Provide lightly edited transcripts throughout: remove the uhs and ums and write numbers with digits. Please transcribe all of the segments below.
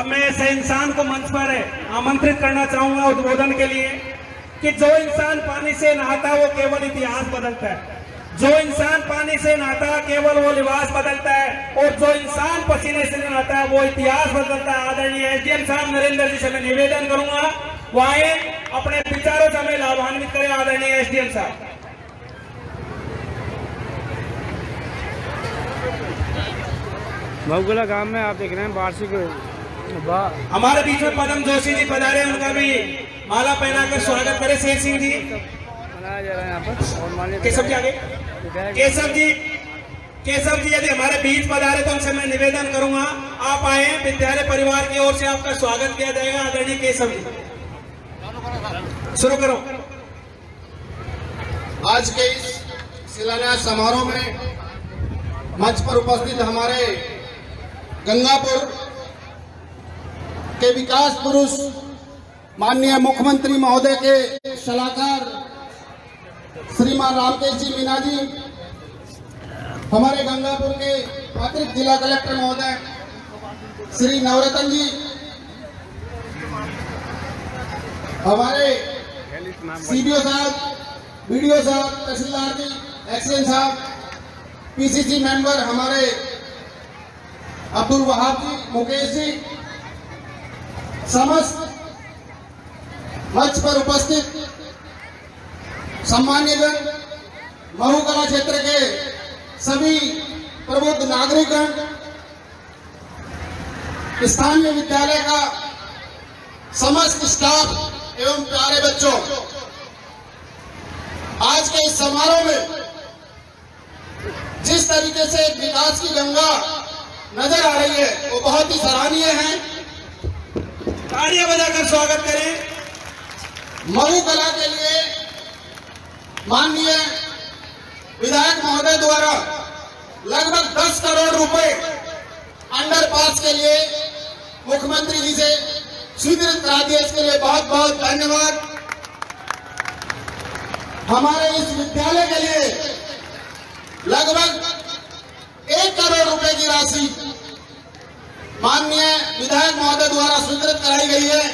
अब मैं ऐसे इंसान को मंच पर आमंत्रित करना चाहूंगा उद्बोधन के लिए कि जो इंसान पानी से नहाता है वो केवल इतिहास बदलता है, जो इंसान पानी से नहाता है केवल वो लिबास बदलता है, और जो इंसान पसीने से नहाता है वो इतिहास बदलता है। आदरणीय एसडीएम साहब नरेंद्र जी से मैं निवेदन करूंगा वो आए अपने विचारों से हमें लाभान्वित करें। आदरणीय एसडीएम साहब। मऊगला गांव में आप देख रहे हैं वार्षिक हमारे बीच में पदम जोशी जी पधारे, उनका भी माला पहनाकर स्वागत करें। शेर सिंह जी मनाया जा रहा है यहाँ पर। और माननीय केशव जी आगे, केशव जी यदि हमारे बीच पधारे तो उनसे मैं निवेदन करूंगा आप आए, विद्यालय परिवार की ओर से आपका स्वागत किया जाएगा। आदरणीय केशव जी शुरू करो। आज के इस शिलान्यास समारोह में मंच पर उपस्थित हमारे गंगापुर के विकास पुरुष माननीय मुख्यमंत्री महोदय के सलाहकार श्रीमान रामकेश जी मीना जी, हमारे गंगापुर के अतिरिक्त जिला कलेक्टर महोदय श्री नवरत्न जी, हमारे सीडीओ साहब, बीडीओ साहब, तहसीलदार जी, एक्सीएन साहब, पीसीसी मेंबर हमारे अब्दुल वहाब जी, मुकेश जी, समस्त मंच पर उपस्थित सम्मान्यगण, महू कला क्षेत्र के सभी प्रबुद्ध नागरिकगण, स्थानीय विद्यालय का समस्त स्टाफ एवं प्यारे बच्चों, आज के इस समारोह में जिस तरीके से विकास की गंगा नजर आ रही है वो बहुत ही सराहनीय है। तालियां बजाकर स्वागत करें। महू कला के लिए माननीय विधायक महोदय द्वारा लगभग 10 करोड़ रुपए अंडरपास के लिए मुख्यमंत्री जी से स्वीकृत करा दिए, इसके लिए बहुत बहुत धन्यवाद। हमारे इस विद्यालय के लिए लगभग 1 करोड़ रुपए की राशि माननीय विधायक महोदय द्वारा स्वीकृत कराई गई है,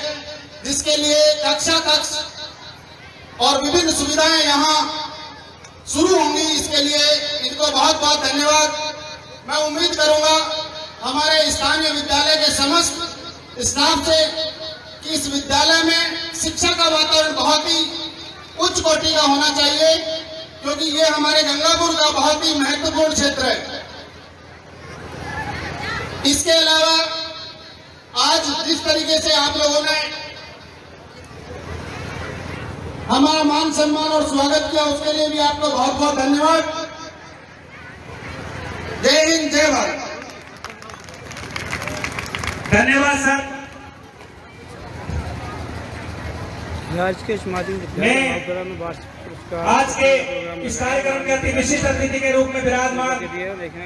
जिसके लिए कक्षा कक्ष और विभिन्न सुविधाएं यहां शुरू होंगी। इसके लिए इनको बहुत बहुत धन्यवाद। मैं उम्मीद करूंगा हमारे स्थानीय विद्यालय के समस्त स्टाफ से कि इस विद्यालय में शिक्षा का वातावरण बहुत ही उच्च कोटि का होना चाहिए, क्योंकि ये हमारे गंगापुर का बहुत ही महत्वपूर्ण क्षेत्र है। इसके अलावा आज जिस तरीके से आप लोगों ने हमारा मान सम्मान और स्वागत किया, उसके लिए भी आपको बहुत बहुत धन्यवाद। जय हिंद, जय भारत। धन्यवाद सर। आज के इस माध्यम आज के इस कार्यक्रम के अति विशिष्ट अतिथि के रूप में विराजमान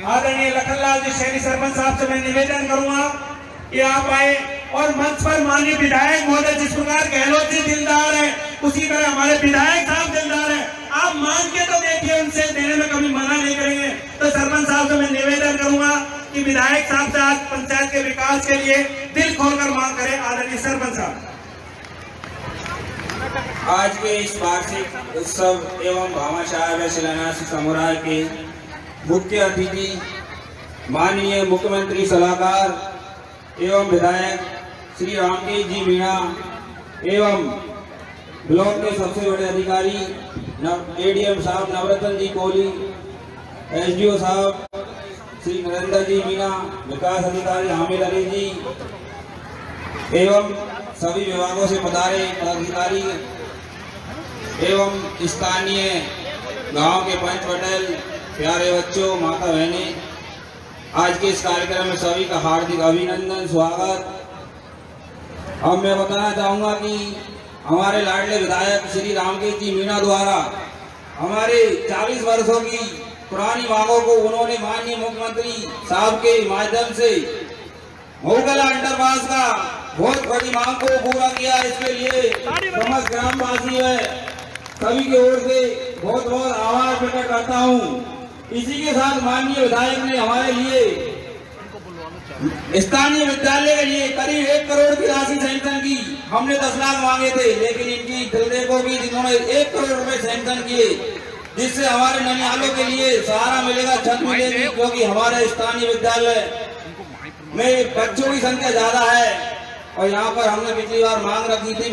आदरणीय लखनलाल जी सैनी सरपंच साहब से मैं निवेदन करूंगा कि आप आए और मंच पर माननीय विधायक महोदय, जिस प्रकार गहलोत जी दिलदार है उसी तरह हमारे विधायक साहब दिलदार है, आप मांग के तो देखिए, उनसे देने में कभी मना नहीं करेंगे। तो सरपंच साहब से मैं निवेदन करूंगा कि विधायक साहब से आज पंचायत के विकास के लिए दिल खोलकर मांग करें। आदरणीय सरपंच साहब। आज के इस वार्षिक उत्सव एवं भामाशाह शिलान्यास समारोह के मुख्य अतिथि माननीय मुख्यमंत्री सलाहकार एवं विधायक श्री रामकेश जी मीणा एवं ब्लॉक के सबसे बड़े अधिकारी एडीएम साहब नवरत्न जी कोहली, एसडीओ साहब श्री नरेंद्र जी मीणा, विकास अधिकारी हामिद अली जी एवं सभी विभागों से पधारे पदाधिकारी एवं स्थानीय गांव के पंच पटेल, प्यारे बच्चों, माता बहनें, आज के इस कार्यक्रम में सभी का हार्दिक अभिनंदन, स्वागत। अब मैं बताना चाहूँगा कि हमारे लाडले विधायक श्री रामकेश जी मीणा द्वारा हमारे 40 वर्षों की पुरानी मांगों को उन्होंने माननीय मुख्यमंत्री साहब के माध्यम से मऊगला अंडरपास का बहुत बड़ी मांग को पूरा किया। इसके लिए समस्त ग्रामवासी है सभी की ओर से बहुत बहुत आभार प्रकट करता हूं। इसी के साथ माननीय विधायक ने हमारे लिए स्थानीय विद्यालय के लिए करीब 1 करोड़ की राशि सैंक्शन की। हमने 10 लाख मांगे थे, लेकिन इनकी दिल देखो कि इन्होंने 1 करोड़ रुपए सैंक्शन किए, जिससे हमारे ननिहालों के लिए सहारा मिलेगा, छत मिलेगी, क्योंकि हमारे स्थानीय विद्यालय में बच्चों की संख्या ज्यादा है। और यहाँ पर हमने पिछली बार मांग रखी थी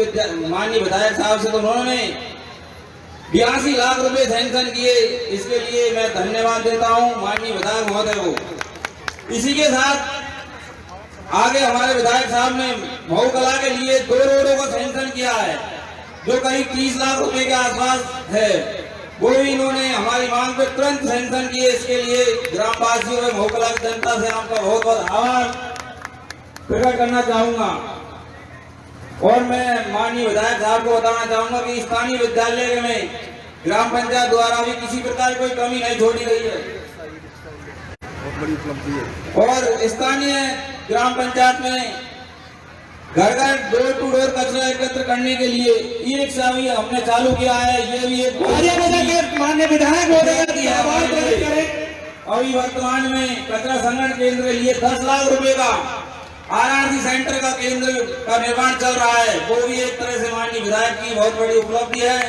माननीय विधायक साहब से, तो उन्होंने 82 लाख रुपए सैंक्शन किए। इसके लिए मैं धन्यवाद देता हूँ माननीय विधायक महोदय को। इसी के साथ आगे हमारे विधायक साहब ने महू कला के लिए 2 रोडों का सैंक्शन किया है, जो करीब 30 लाख रुपए के आसपास है। वो भी इन्होंने हमारी मांग पे तुरंत सैंक्शन किए। इसके लिए ग्रामवासियों में महू कला की जनता से आपका बहुत बहुत आभार प्रकट करना चाहूंगा। और मैं माननीय विधायक साहब को बताना चाहूंगा कि स्थानीय विद्यालय में ग्राम पंचायत द्वारा भी किसी प्रकार की कोई कमी नहीं छोड़ी गई है। बहुत बड़ी उपलब्धि है। और स्थानीय ग्राम पंचायत में घर घर डोर टू डोर कचरा एकत्र करने के लिए ई रिक्शा भी हमने चालू किया है। ये भी एक माननीय विधायक महोदय की आभार प्रकट करें। अभी वर्तमान में कचरा संग्रहण केंद्र के लिए 10 लाख रुपए का RRC सेंटर का केंद्र का निर्माण चल रहा है। वो भी एक तरह से माननीय विधायक की बहुत बड़ी उपलब्धि है।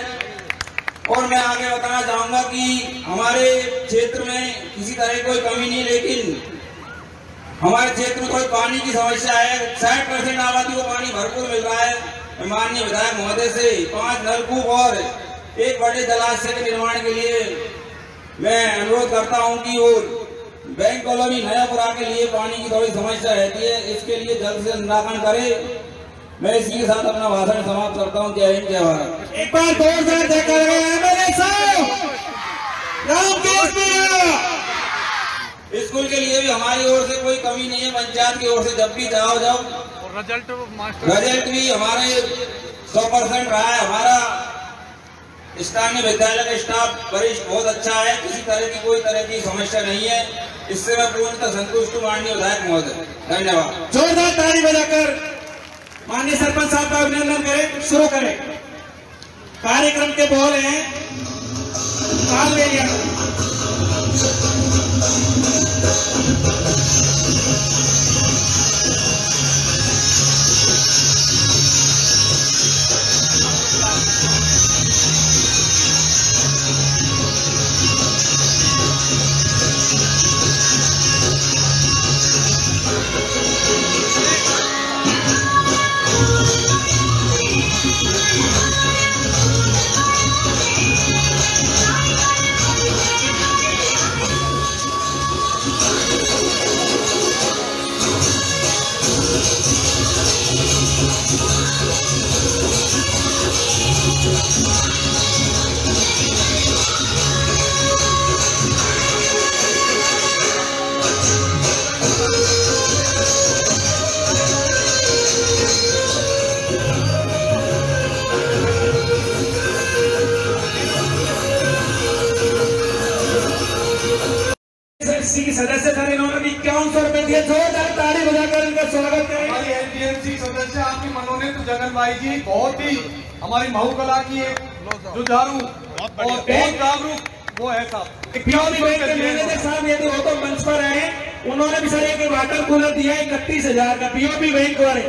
और मैं आगे बताना चाहूंगा कि हमारे क्षेत्र में किसी तरह की कोई कमी नहीं, लेकिन हमारे क्षेत्र में कोई पानी की समस्या है। 60% आबादी को पानी भरपूर मिल रहा है। मैं माननीय विधायक महोदय से 5 नलकूप और एक बड़े जलाशय के निर्माण के लिए मैं अनुरोध करता हूं कि वो बैंक कॉलोनी नयापुरा के लिए पानी की थोड़ी समस्या रहती है, इसके लिए जल्द से निराकरण करे। मैं इसी के साथ अपना भाषण समाप्त करता हूं। जय हिंद, जय भारत। एक बार जोरदार देखा स्कूल के लिए भी हमारी ओर से कोई कमी नहीं है। पंचायत की ओर से जब भी जाओ जाओ रिजल्ट भी हमारे 100% रहा है। हमारा स्थानीय विद्यालय का स्टाफ वरिष्ठ बहुत अच्छा है, किसी तरह की कोई तरह की समस्या नहीं है। इससे मैं पूर्णतः संतुष्ट हूँ माननीय विधायक महोदय। धन्यवाद। जोरदार ताली बजाकर माननीय सरपंच साहब का अभिनंदन करें। शुरू करें। कार्यक्रम के बोल हैं काल ले लिया। की सदस्य थे, इन्होंने 5100 रुपए दिए। जोरदार ताली बजाकर इनका स्वागत करें। हमारी LPMC सदस्य आपकी मनोनीत जगन भाई जी बहुत ही हमारी महू कला की एक जुझारू और बहुत जागरूक वो है साहब। पीओपी बैंक के मैनेजर साहब यदि वो तो मंच पर आए, उन्होंने भी सर एक वाटर कूलर दिया 31,000 का पीओपी बैंक वाले।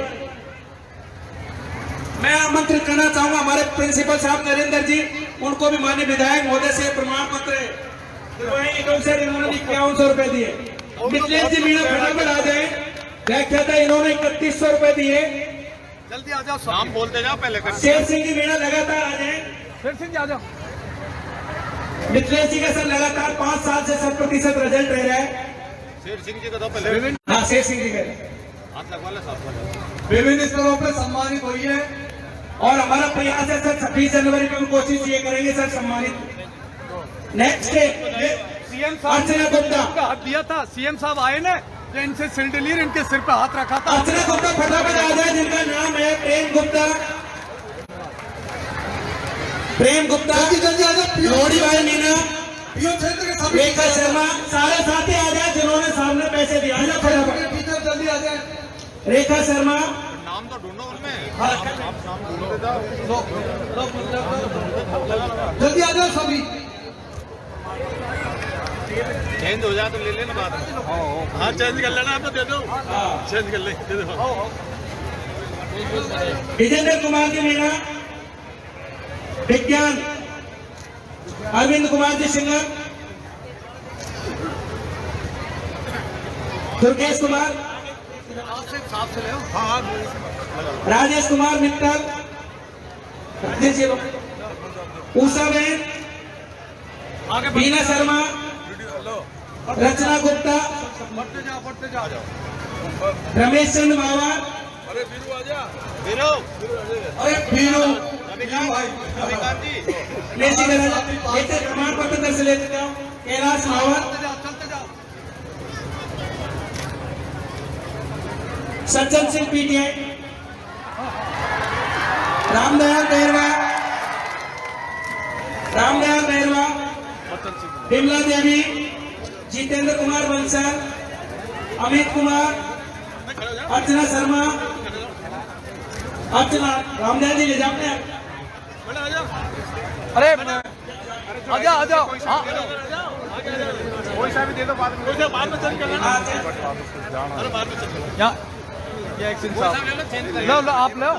मैं आमंत्रित करना चाहूंगा हमारे प्रिंसिपल साहब नरेंद्र जी, उनको भी माननीय विधायक महोदय से प्रमाण पत्र सर इन्होंने 5100 रुपए दिए। मिथिलेश जी मीणा फटाफट आ जाए। व्याख्याता इन्होंने 3100 रुपए दिए। जल्दी आ जाओ, नाम बोलते जाओ पहले। शेर सिंह जी मीणा लगातार आ जाए। शेर सिंह जी आ जाओ। मिथिलेश जी का सर लगातार 5 साल से 100% रिजल्ट रह रहा है। शेर सिंह जी का तो पहले। हाँ, शेर सिंह जी का हाथ लगवा ले साहब। विभिन्न स्तरों पर सम्मानित हुई है और हमारा प्रयास है सर 26 जनवरी को हम कोशिश ये करेंगे सर सम्मानित। नेक्स्ट सीएम साहब ने उनका हाथ दिया था। सीएम साहब आए ना, जो इनसे सिल्डलीर इनके सिर पे हाथ रखा था। अर्चना गुप्ता फटाफट आ जाए, जिनका नाम है प्रेम गुप्ता। प्रेम गुप्ता जल्दी आ जाए। लोड़ी भाई मीना, रेखा शर्मा, सारे साथी आ जाए जिन्होंने सामने पैसे दिया। फटाफट जल्दी आ जाए। रेखा शर्मा, नाम तो ढूंढो उनमें। जल्दी आ जाओ सभी। चेंज हो जाए तो ले लेना बाद में। हाँ चेंज कर लेना, आप तो दे दो, चेंज कर ले, दे दो। विजेंद्र कुमार जी मीणा, विज्ञान अरविंद कुमार जी सिंगर, दुर्गेश कुमार, राजेश कुमार मित्तल, उषा बहन, बीना शर्मा, रचना गुप्ता, रमेश चंद्र बाबा, अरे बीरू आजा, अरे बीरू रविकांत जी, प्रमाण पत्र दर से लेते जाओ। कैलाश मावत, सज्जन सिंह पीटीआई, रामदयाल बैरवा, विमला देवी, जितेंद्र कुमार बंसल, अमित कुमार, अर्चना शर्मा, अर्चना रामदयाल जी ले जाओ। अरे आजा आजा, हाँ कोई सा भी दे दो, बाद में चेंज कर लेना। अरे बाद में चेंज, यहाँ ये एक्शन साहब लो लो, आप लो,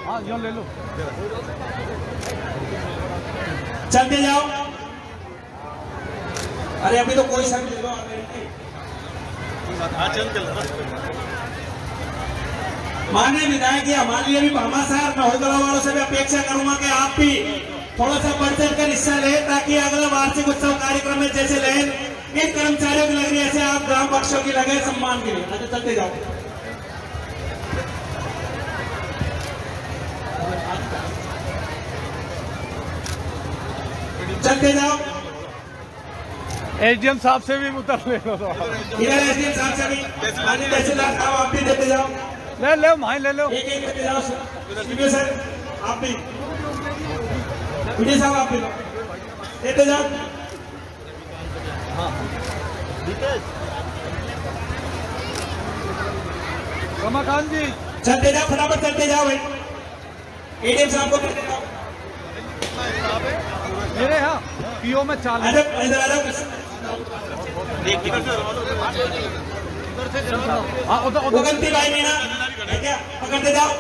हाँ यो ले लो, चलते जाओ। अरे अभी तो कोई सा भी दे दो। हाँ चेंज कर लेना। माननीय विधायक जी, हमारे लिए भी भामासार महोदय वालों से भी अपेक्षा करूंगा कि आप भी थोड़ा सा बढ़ चढ़ कर हिस्सा ले, ताकि अगला वार्षिक उत्सव कार्यक्रम में जैसे लगे इन कर्मचारियों की लग रही है, ऐसे आप ग्राम पक्षों की लगे सम्मान के लिए। अच्छा चलते जाओ। चलते जाओ। एसडीएम साहब से भी उतर ले लो, इधर एसडीएम साहब से भी, माननीय तहसीलदार साहब आप भी देते जाओ, ले लो भाई ले लो, एक देते जाओ। सीपीओ सर आप भी, विजय साहब आप भी लो, देते जाओ। रमाकांत जी चलते जाओ, फटाफट चलते जाओ भाई। एडीएम साहब को देते जाओ। मेरे यहाँ पीओ में 40। इधर आ जाओ। हाँ उधर उधर उगंती भाई मीना है क्या, पकड़ते जाओ।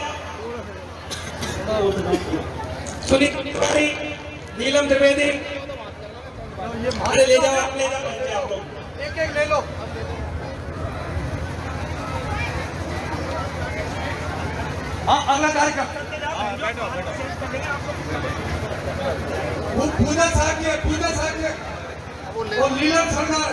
सुनीत तिवारी, नीलम त्रिवेदी, अरे ले जाओ, आप ले जाओ, एक एक ले लो। हाँ अगला कार्यक्रम पूजा साहब और नीलम सरदार।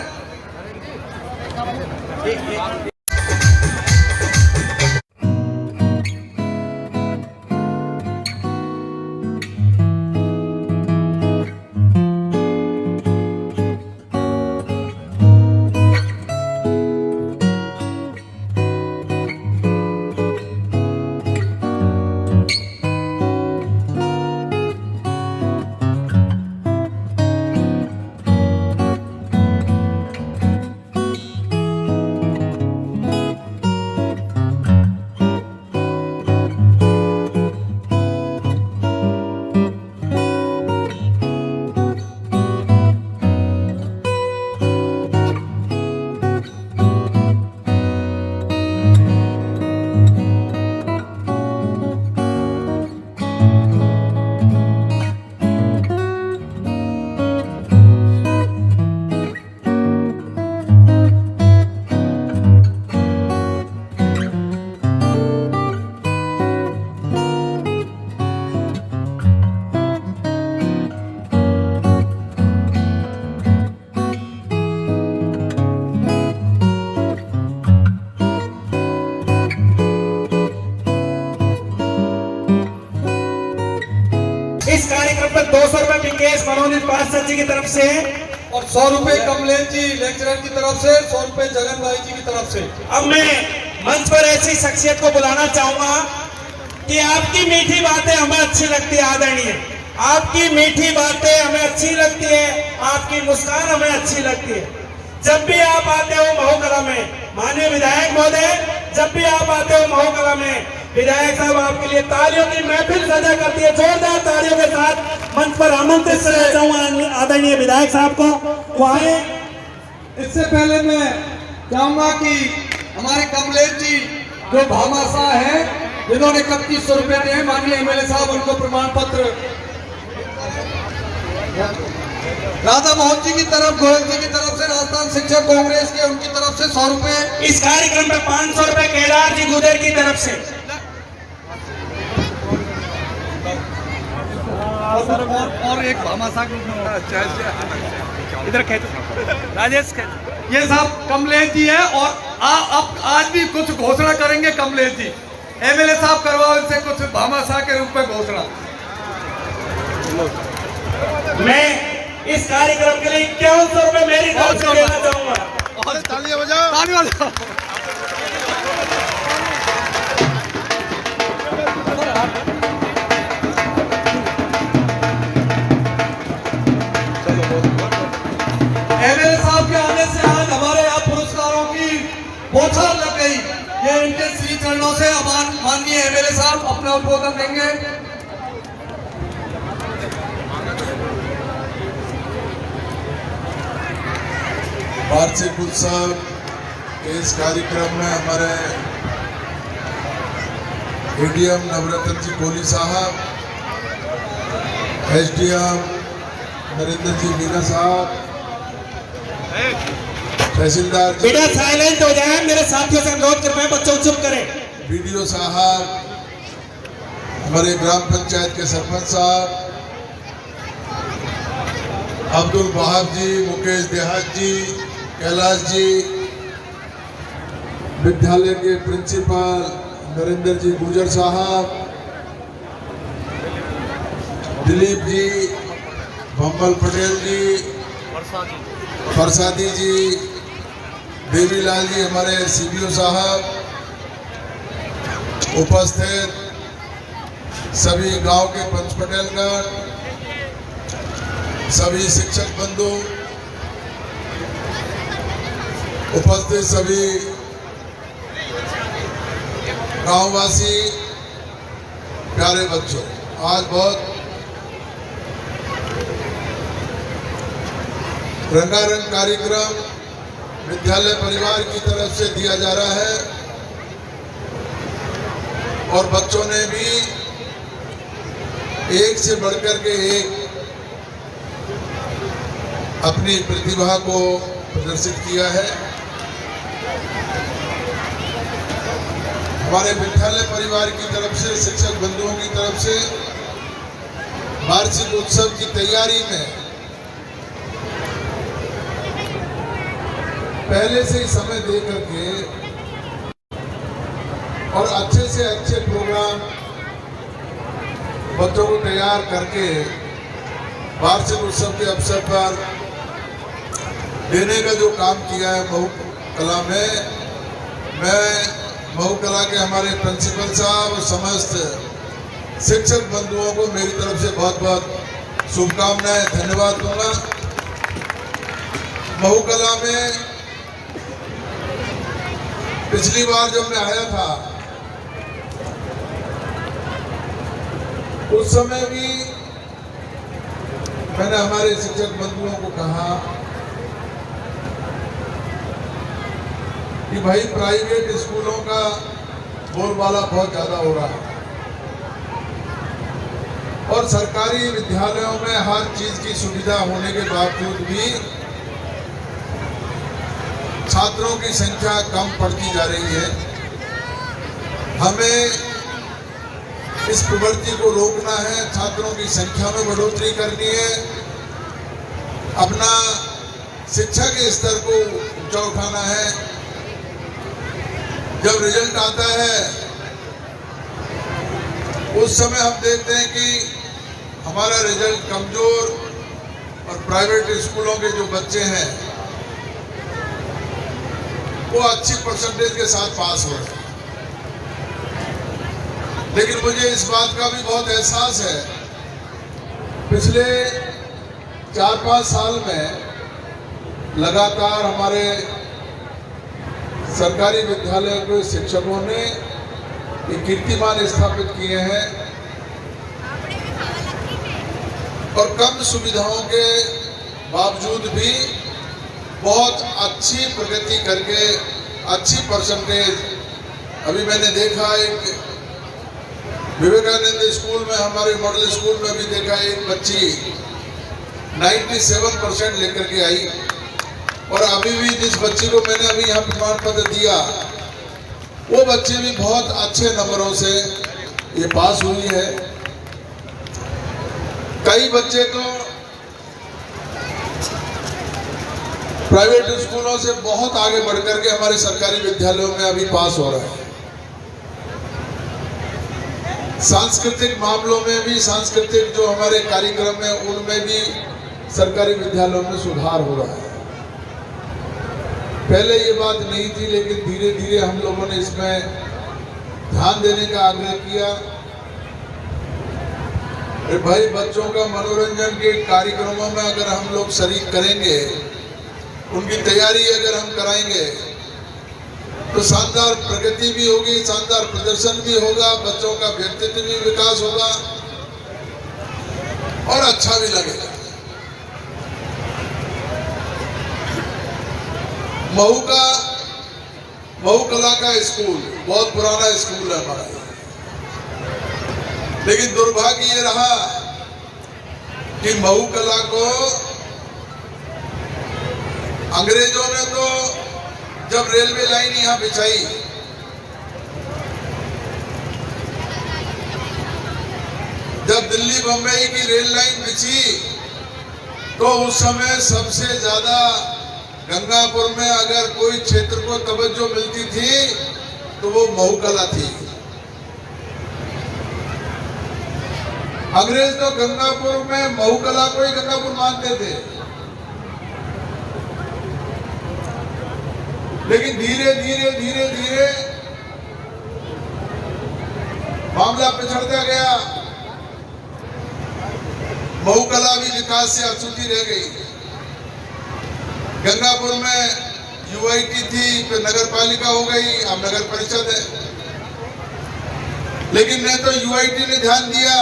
इस कार्यक्रम पर 200 रुपए विकेश मनोनीत पार्षद जी की तरफ से और 100 रुपए कमलेश जी लेक्चरर की तरफ से, 100 रुपए जगन भाई जी की तरफ से। अब मैं मंच पर ऐसी शख्सियत को बुलाना चाहूंगा कि आपकी मीठी बातें हमें अच्छी लगती है आदरणीय, आपकी मीठी बातें हमें अच्छी लगती है, आपकी मुस्कान हमें अच्छी लगती है। जब भी आप आते हो महोकला में, माननीय विधायक महोदय, जब भी आप आते हो महोकला में, विधायक साहब आपके लिए तालियों की महफिल सजा करती है। जोरदार तालियों के साथ मंच पर आमंत्रित करना चाहूंगा आदरणीय विधायक साहब को, वो आए इससे पहले मैं चाहूंगा कि हमारे कमलेश जी जो भामाशाह हैं, जिन्होंने 3100 रुपए दिए, माननीय एमएलए साहब उनको प्रमाण पत्र राधा मोहन जी की तरफ, गोयल जी की तरफ से, राजस्थान शिक्षक कांग्रेस के उनकी तरफ से 100 रुपए। इस कार्यक्रम में 500 रुपए केदार जी गुदेर की तरफ से। और एक भामाशाह इधर राजेश ये साहब कमलेश जी है, और अब आज भी कुछ घोषणा करेंगे कमलेश जी। एमएलए साहब करवाओ इनसे कुछ भामाशाह के रूप में घोषणा। मैं इस कार्यक्रम के लिए 5100 रुपए मेरी तरफ से देना चाहूंगा। तालियां बजाओ, तालियां बजाओ। एमएलए साहब के आने से आज हमारे यहाँ पुरस्कारों की बौछार लग गई। ये इनके श्री चरणों से माननीय एमएलए साहब अपना उद्बोधन देंगे। वार्षिक उत्सव के इस कार्यक्रम में हमारे एडीएम नवरत्न जी कोहली साहब, एसडीएम नरेंद्र जी मीना साहब, तहसीलदार बेटा साइलेंट हो जाए, मेरे साथियों से अनुरोध कर पाए, बच्चों चुप करें। बीडीओ साहब, हमारे ग्राम पंचायत के सरपंच साहब, अब्दुल वहाब जी, मुकेश देहात जी, कैलाश जी, विद्यालय के प्रिंसिपल नरेंद्र जी गुजर साहब, दिलीप जी, भंबल पटेल जी, फरसादी जी, देवीलाल जी, हमारे सीबीओ साहब, उपस्थित सभी गांव के पंच पटेलगण, सभी शिक्षक बंधु, उपस्थित सभी गांववासी, प्यारे बच्चों, आज बहुत रंगारंग कार्यक्रम विद्यालय परिवार की तरफ से दिया जा रहा है, और बच्चों ने भी एक से बढ़कर के एक अपनी प्रतिभा को प्रदर्शित किया है। हमारे विद्यालय परिवार की तरफ से, शिक्षक बंधुओं की तरफ से वार्षिक उत्सव की तैयारी में पहले से ही समय दे करके और अच्छे से अच्छे प्रोग्राम बच्चों को तैयार करके वार्षिक उत्सव के अवसर पर देने का जो काम किया है महू कला में, मैं महू कला के हमारे प्रिंसिपल साहब और समस्त शिक्षक बंधुओं को मेरी तरफ से बहुत बहुत शुभकामनाएं, धन्यवाद दूंगा। महू कला में पिछली बार जब मैं आया था उस समय भी मैंने हमारे शिक्षक बंधुओं को कहा कि भाई प्राइवेट स्कूलों का बोलबाला बहुत ज्यादा हो रहा है, और सरकारी विद्यालयों में हर चीज की सुविधा होने के बावजूद भी छात्रों की संख्या कम पड़ती जा रही है। हमें इस प्रवृत्ति को रोकना है, छात्रों की संख्या में बढ़ोतरी करनी है, अपना शिक्षा के स्तर को ऊंचा उठाना है। जब रिजल्ट आता है उस समय हम देखते हैं कि हमारा रिजल्ट कमजोर, और प्राइवेट स्कूलों के जो बच्चे हैं वो अच्छी परसेंटेज के साथ पास हो रहे हैं। लेकिन मुझे इस बात का भी बहुत एहसास है, पिछले 4-5 साल में लगातार हमारे सरकारी विद्यालय के शिक्षकों ने एक कीर्तिमान स्थापित किए हैं, और कम सुविधाओं के बावजूद भी बहुत अच्छी प्रगति करके अच्छी परसेंटेज, अभी मैंने देखा एक विवेकानंद स्कूल में, हमारे मॉडल स्कूल में भी देखा एक बच्ची 97% लेकर के आई, और अभी भी जिस बच्ची को मैंने अभी यहाँ प्रमाण पत्र दिया वो बच्ची भी बहुत अच्छे नंबरों से ये पास हुई है। कई बच्चे तो प्राइवेट स्कूलों से बहुत आगे बढ़कर के हमारे सरकारी विद्यालयों में अभी पास हो रहे हैं। सांस्कृतिक मामलों में भी, सांस्कृतिक जो हमारे कार्यक्रम है उनमें भी सरकारी विद्यालयों में सुधार हो रहा है। पहले ये बात नहीं थी, लेकिन धीरे धीरे हम लोगों ने इसमें ध्यान देने का आग्रह किया। भाई बच्चों का मनोरंजन के कार्यक्रमों में अगर हम लोग शरीक करेंगे, उनकी तैयारी अगर हम कराएंगे तो शानदार प्रगति भी होगी, शानदार प्रदर्शन भी होगा, बच्चों का व्यक्तित्व भी विकास होगा और अच्छा भी लगेगा। महू कला का स्कूल बहुत पुराना स्कूल है हमारा, लेकिन दुर्भाग्य ये रहा कि महू कला को अंग्रेजों ने तो जब रेलवे लाइन यहां बिछाई, जब दिल्ली बंबई की रेल लाइन बिछी, तो उस समय सबसे ज्यादा गंगापुर में अगर कोई क्षेत्र को तवज्जो मिलती थी तो वो महू कला थी। अंग्रेज तो गंगापुर में महू कला को ही गंगापुर मानते थे, लेकिन धीरे धीरे धीरे धीरे मामला पिछड़ता गया। महू कला भी विकास से अछूती रह गई। गंगापुर में यूआईटी थी, फिर नगर पालिका हो गई, अब नगर परिषद है। लेकिन न तो यूआईटी ने ध्यान दिया,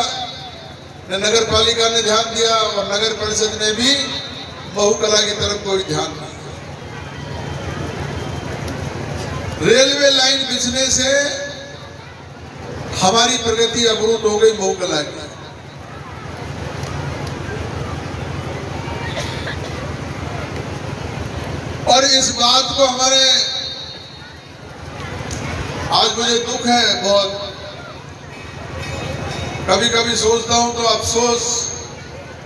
न नगर पालिका ने ध्यान दिया, और नगर परिषद ने भी महू कला की तरफ कोई ध्यान नहीं। रेलवे लाइन बिछने से हमारी प्रगति अवरुद्ध हो गई महू कला की। और इस बात को हमारे, आज मुझे दुख है बहुत, कभी कभी सोचता हूं तो अफसोस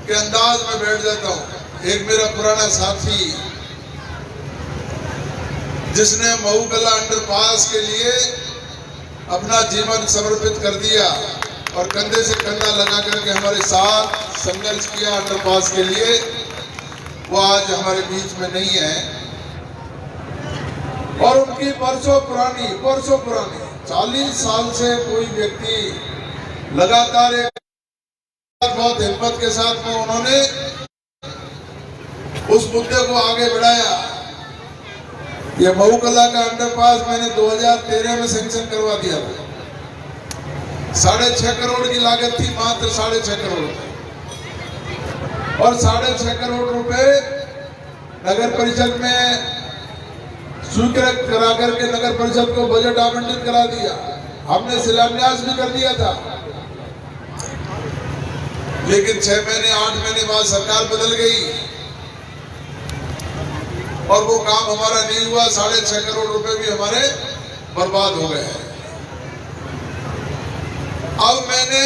के अंदाज में बैठ जाता हूं। एक मेरा पुराना साथी जिसने महू कला अंडरपास के लिए अपना जीवन समर्पित कर दिया और कंधे से कंधा लगा करके हमारे साथ संघर्ष किया अंडरपास के लिए, वो आज हमारे बीच में नहीं है। और उनकी परसों पुरानी 40 साल से कोई व्यक्ति लगातार बहुत हिम्मत के साथ में उन्होंने उस मुद्दे को आगे बढ़ाया। ये महू कला का अंडरपास मैंने 2013 में सैंक्शन करवा दिया था। 6.5 करोड़ की लागत थी, मात्र 6.5 करोड़, और 6.5 करोड़ रुपए नगर परिषद में स्वीकृत करा करके नगर परिषद को बजट आवंटित करा दिया। हमने शिलान्यास भी कर दिया था, लेकिन 6 महीने 8 महीने बाद सरकार बदल गई और वो काम हमारा नहीं हुआ। 6.5 करोड़ रुपए भी हमारे बर्बाद हो गए हैं। अब मैंने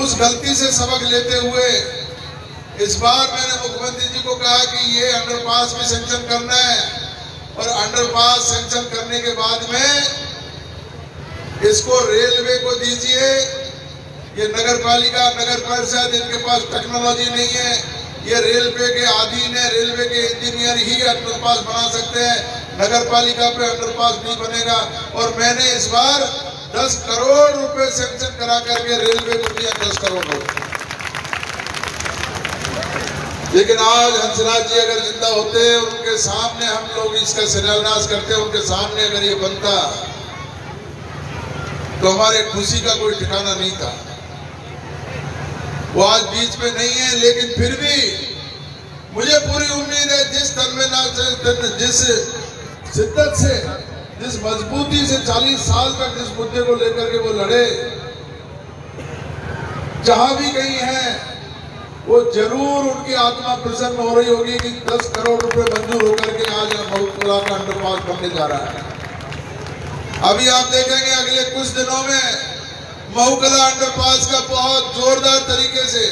उस गलती से सबक लेते हुए इस बार मैंने मुख्यमंत्री जी को कहा कि ये अंडरपास भी सैंक्शन करना है, और अंडरपास सैंक्शन करने के बाद में इसको रेलवे को दीजिए। ये नगर पालिका, नगर परिषद, इनके पास टेक्नोलॉजी नहीं है, ये रेलवे के अधीन है, रेलवे के इंजीनियर ही अंडरपास बना सकते हैं, नगर पालिका पे अंडरपास नहीं बनेगा। और मैंने इस बार 10 करोड़ रुपए सैंक्शन करा करके रेलवे को दिया, 10 करोड़ रुपए। लेकिन आज हंसराज जी अगर जिंदा होते, उनके सामने हम लोग इसका शिलान्यास करते, उनके सामने अगर ये बनता तो हमारे खुशी का कोई ठिकाना नहीं था। वो आज बीच में नहीं है, लेकिन फिर भी मुझे पूरी उम्मीद है जिस तन्मयता से, जिस शिद्दत से, जिस मजबूती से 40 साल तक जिस मुद्दे को लेकर के वो लड़े, जहां भी गई हैं वो जरूर उनकी आत्मा प्रसन्न हो रही होगी कि 10 करोड़ रुपए मंजूर होकर के आज महूकला का अंडरपास बनने जा रहा है। अभी आप देखेंगे अगले कुछ दिनों में महूकला अंडरपास का बहुत जोरदार तरीके से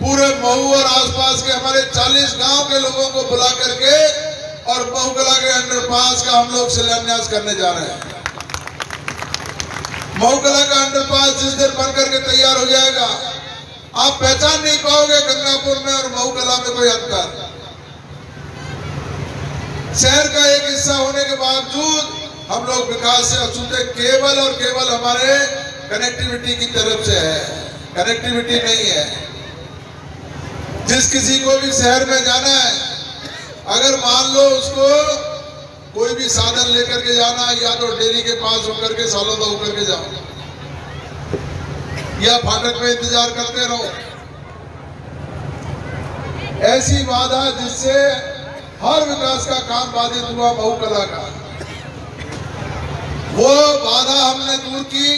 पूरे महू और आसपास के हमारे 40 गांव के लोगों को बुला करके और महूकला के अंडरपास का हम लोग शिलान्यास करने जा रहे हैं। महूकला का अंडरपास जिस दिन बन करके तैयार हो जाएगा, आप पहचान नहीं पाओगे गंगापुर में और महूकला में कोई अंतर। शहर का एक हिस्सा होने के बावजूद हम लोग विकास से अछूते केवल और केवल हमारे कनेक्टिविटी की तरफ से है, कनेक्टिविटी नहीं है। जिस किसी को भी शहर में जाना है, अगर मान लो उसको कोई भी साधन लेकर के जाना, या तो डेरी के पास होकर के सालोदा होकर के जाओ, या फाटक में इंतजार करते रहो। ऐसी बाधा जिससे हर विकास का काम बाधित हुआ महूकला का, वो बाधा हमने दूर की।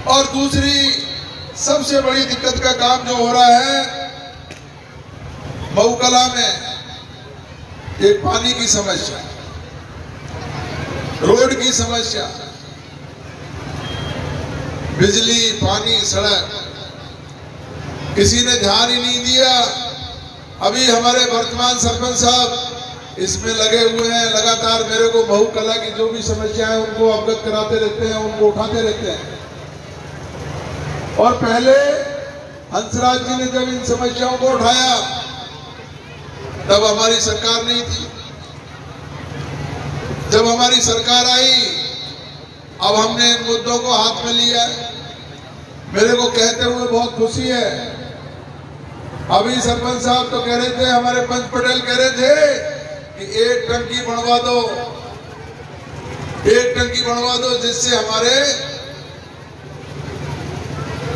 और दूसरी सबसे बड़ी दिक्कत का काम जो हो रहा है महूकला में, एक पानी की समस्या, रोड की समस्या, बिजली, पानी, सड़क, किसी ने ध्यान ही नहीं दिया। अभी हमारे वर्तमान सरपंच साहब इसमें लगे हुए हैं, लगातार मेरे को महूकला की जो भी समस्या है उनको अवगत कराते रहते हैं, उनको उठाते रहते हैं। और पहले हंसराज जी ने जब इन समस्याओं को उठाया तब हमारी सरकार नहीं थी। जब हमारी सरकार आई, अब हमने इन मुद्दों को हाथ में लिया। मेरे को कहते हुए बहुत खुशी है। अभी सरपंच साहब तो कह रहे थे, हमारे पंच पटेल कह रहे थे कि एक टंकी बनवा दो, एक टंकी बनवा दो, जिससे हमारे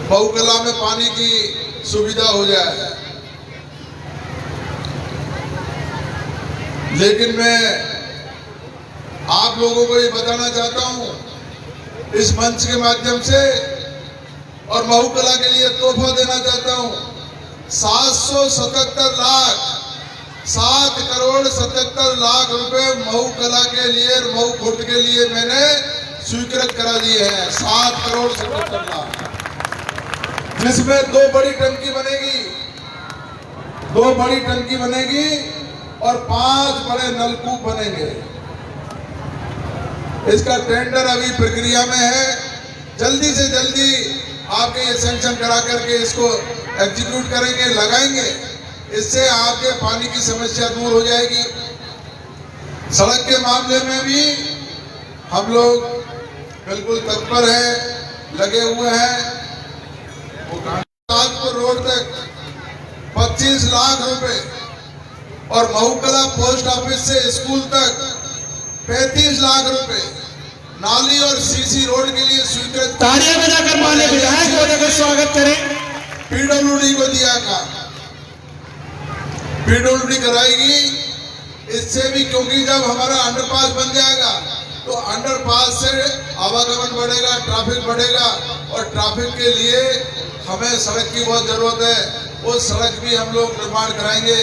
महूकला में पानी की सुविधा हो जाए। लेकिन मैं आप लोगों को ये बताना चाहता हूं इस मंच के माध्यम से, और महूकला के लिए तोहफा देना चाहता हूं। 777 लाख, 7 करोड़ 77 लाख रुपए महूकला के लिए, महू खुर्द के लिए मैंने स्वीकृत करा दिए हैं। 7 करोड़ 77 लाख, जिसमें 2 बड़ी टंकी बनेगी, 2 बड़ी टंकी बनेगी और 5 बड़े नलकूप बनेंगे। इसका टेंडर अभी प्रक्रिया में है। जल्दी से जल्दी आपके ये सैंक्शन करा करके इसको एग्जीक्यूट करेंगे, लगाएंगे। इससे आपके पानी की समस्या दूर हो जाएगी। सड़क के मामले में भी हम लोग बिल्कुल तत्पर हैं, लगे हुए हैं। कानपुर रोड तक 25 लाख रुपए और महूकला पोस्ट ऑफिस से स्कूल तक 35 लाख रुपए, नाली और सीसी रोड के लिए स्वीकृत, तालियां बजाकर माननीय विधायक महोदय का स्वागत करें। पीडब्ल्यूडी को दिया का, पीडब्ल्यूडी कराएगी। इससे भी, क्योंकि जब हमारा अंडरपास बन जाएगा तो अंडरपास से आवागमन बढ़ेगा, ट्रैफिक बढ़ेगा, और ट्रैफिक के लिए हमें सड़क की बहुत जरूरत है। वो सड़क भी हम लोग निर्माण कराएंगे।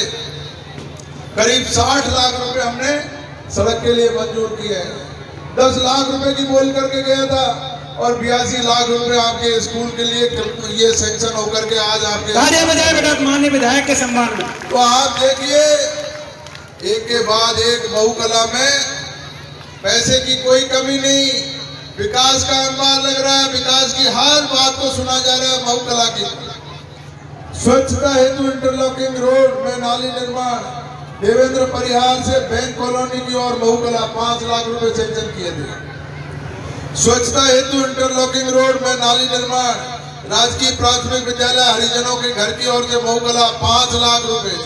करीब 60 लाख रुपए हमने सड़क के लिए मंजूर किए हैं। 10 लाख रुपए की बोल करके गया था और 82 लाख रुपए आपके स्कूल के लिए ये सैंक्शन होकर के आज आपके, तालियां बजाए बेटा माननीय विधायक के सम्मान में। तो आप देखिए, एक के बाद एक महूकला में पैसे की कोई कमी नहीं, विकास का अंबार लग रहा है। विकास की हर बात को सुना जा रहा है। महूकला की स्वच्छता हेतु इंटरलॉकिंग रोड में नाली निर्माण, देवेंद्र परिहार से बैंक कॉलोनी की ओर महूकला 5 लाख रुपए सैंक्शन किए थे। स्वच्छता हेतु इंटरलॉकिंग रोड में नाली निर्माण, राजकीय प्राथमिक विद्यालय हरिजनों के घर की ओर से महूकला 5 लाख रुपए।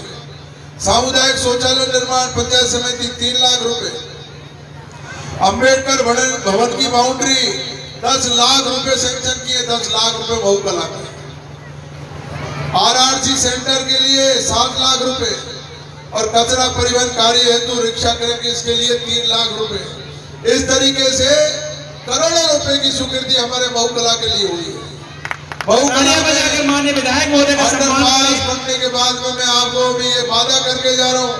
सामुदायिक शौचालय निर्माण पंचायत समिति 3 लाख रुपए। अंबेडकर भवन की बाउंड्री 10 लाख रुपए सैंक्शन किए, 10 लाख रुपए महूकला के। आरआरसी सेंटर के लिए 7 लाख रुपए और कचरा परिवहन कार्य हेतु रिक्शा क्रय के लिए 3 लाख रुपए। इस तरीके से करोड़ों रुपए की स्वीकृति हमारे मऊ कला के लिए हुई है। मऊ कला जाकर माननीय विधायक महोदय का सम्मान बनने के बाद में मैं आपको भी ये वादा करके जा रहा हूँ,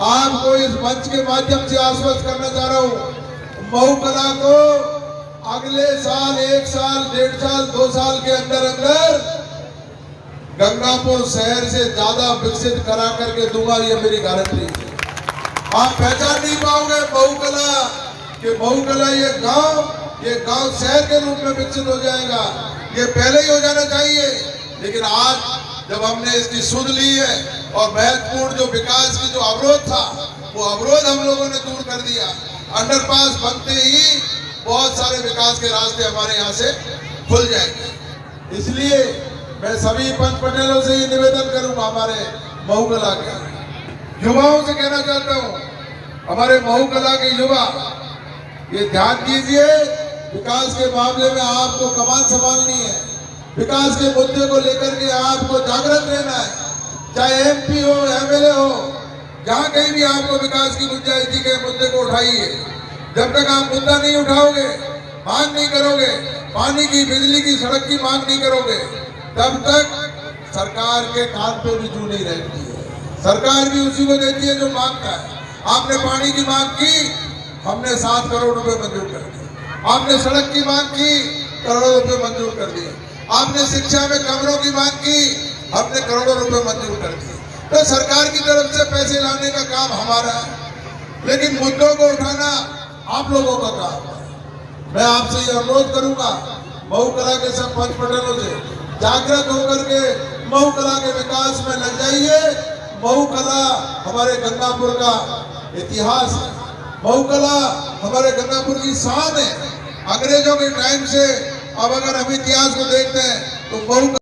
आपको इस मंच के माध्यम से आश्वस्त करना चाह रहा हूँ, मऊ कला को अगले साल 1 साल 1.5 साल 2 साल के अंदर अंदर गंगापुर शहर से ज्यादा विकसित करा करके दूंगा, ये मेरी गारंटी है। आप पहचान नहीं पाओगे मऊ कला कि मऊ कला ये गांव शहर के रूप में विकसित हो जाएगा। ये पहले ही हो जाना चाहिए, लेकिन आज जब हमने इसकी सुध ली है और महत्वपूर्ण जो विकास की जो अवरोध था वो अवरोध हम लोगों ने दूर कर दिया। अंडरपास बनते ही बहुत सारे विकास के रास्ते हमारे यहाँ से खुल जाएंगे। इसलिए मैं सभी पंच पटेलों से ये निवेदन करूंगा, हमारे मऊ कला के युवाओं से कहना चाहता हूँ, हमारे मऊ कला के युवा ये ध्यान दीजिए, विकास के मामले में आपको कमान संभालनी है, विकास के मुद्दे को लेकर के आपको जागृत रहना है। चाहे एमपी हो एमएलए हो, जहां कहीं भी आपको विकास की गुंजाइश के मुद्दे को उठाइए। जब तक आप मुद्दा नहीं उठाओगे, मांग नहीं करोगे, पानी की बिजली की सड़क की मांग नहीं करोगे, तब तक सरकार के कान पे भी जू नहीं रहती है। सरकार भी उसी को देती है जो मांगता है। आपने पानी की मांग की, हमने 7 करोड़ रुपए मंजूर कर दिए। आपने सड़क की मांग की, करोड़ों रुपए मंजूर कर दिए। आपने शिक्षा में कमरों की मांग की, हमने करोड़ों रुपए मंजूर कर दिए। तो सरकार की तरफ से पैसे लाने का काम हमारा है, लेकिन मुद्दों को उठाना आप लोगों का काम है। मैं आपसे ये अनुरोध करूंगा, मऊ कला के सब पंच पटेलों से जागृत होकर के मऊ कला के विकास में लग जाइए। मऊ कला हमारे गंगापुर का इतिहास है, मऊ कला हमारे गंगापुर की शान है। अंग्रेजों के टाइम से अब अगर हम इतिहास को देखते हैं तो मऊ